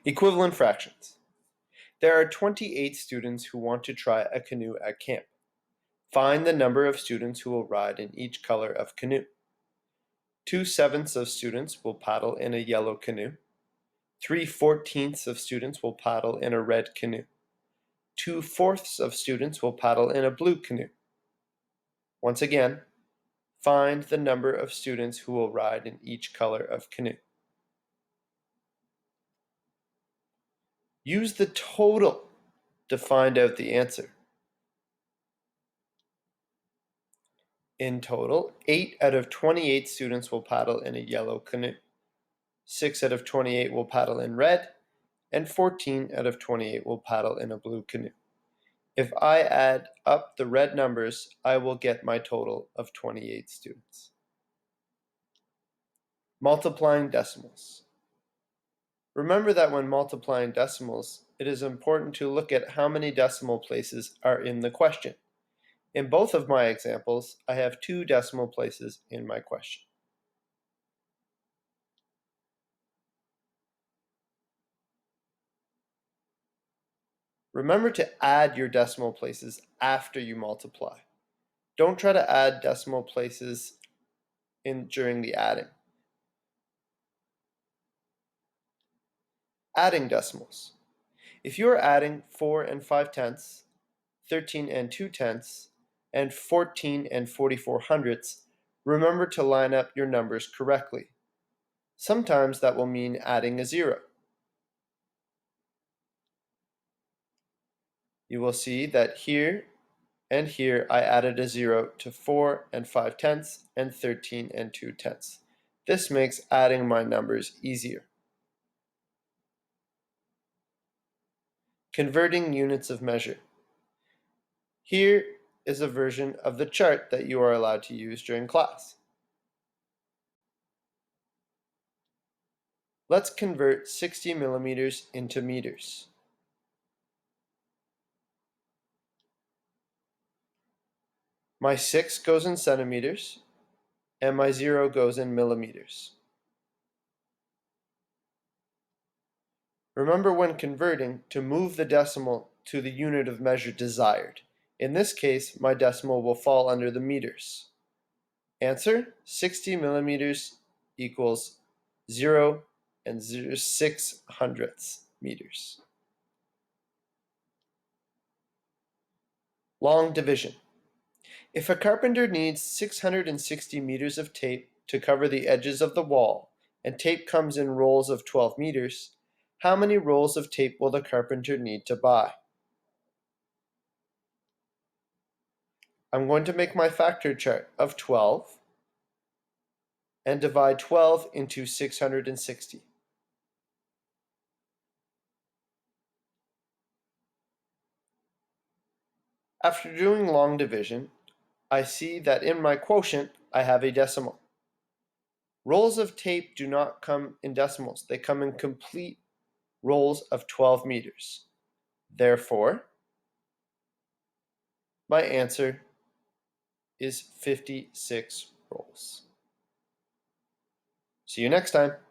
Equivalent fractions. There are 28 students who want to try a canoe at camp. Find the number of students who will ride in each color of canoe. 2/7 of students will paddle in a yellow canoe. 3/14 of students will paddle in a red canoe. 2/4 of students will paddle in a blue canoe. Once again, find the number of students who will ride in each color of canoe. Use the total to find out the answer. In total, 8 out of 28 students will paddle in a yellow canoe. 6 out of 28 will paddle in red, and 14 out of 28 will paddle in a blue canoe. If I add up the red numbers, I will get my total of 28 students. Multiplying decimals. Remember that when multiplying decimals, it is important to look at how many decimal places are in the question. In both of my examples, I have 2 decimal places in my question. Remember to add your decimal places after you multiply. Don't try to add decimal places during the adding. Adding decimals. If you are adding 4 and 5/10, 13 and 2/10, and 14 and 44/100, remember to line up your numbers correctly. Sometimes that will mean adding a 0. You will see that here and here I added a 0 to 4 and 5/10 and 13 and 2/10. This makes adding my numbers easier. Converting units of measure. Here is a version of the chart that you are allowed to use during class. Let's convert 60 millimeters into meters. My 6 goes in centimeters, and my 0 goes in millimeters. Remember when converting to move the decimal to the unit of measure desired. In this case, my decimal will fall under the meters. Answer: 60 millimeters equals 0 and 0.06 meters. Long division. If a carpenter needs 660 meters of tape to cover the edges of the wall, and tape comes in rolls of 12 meters, how many rolls of tape will the carpenter need to buy? I'm going to make my factor chart of 12 and divide 12 into 660. After doing long division, I see that in my quotient I have a decimal. Rolls of tape do not come in decimals, they come in complete rolls of 12 meters. Therefore, my answer is 56 rolls. See you next time.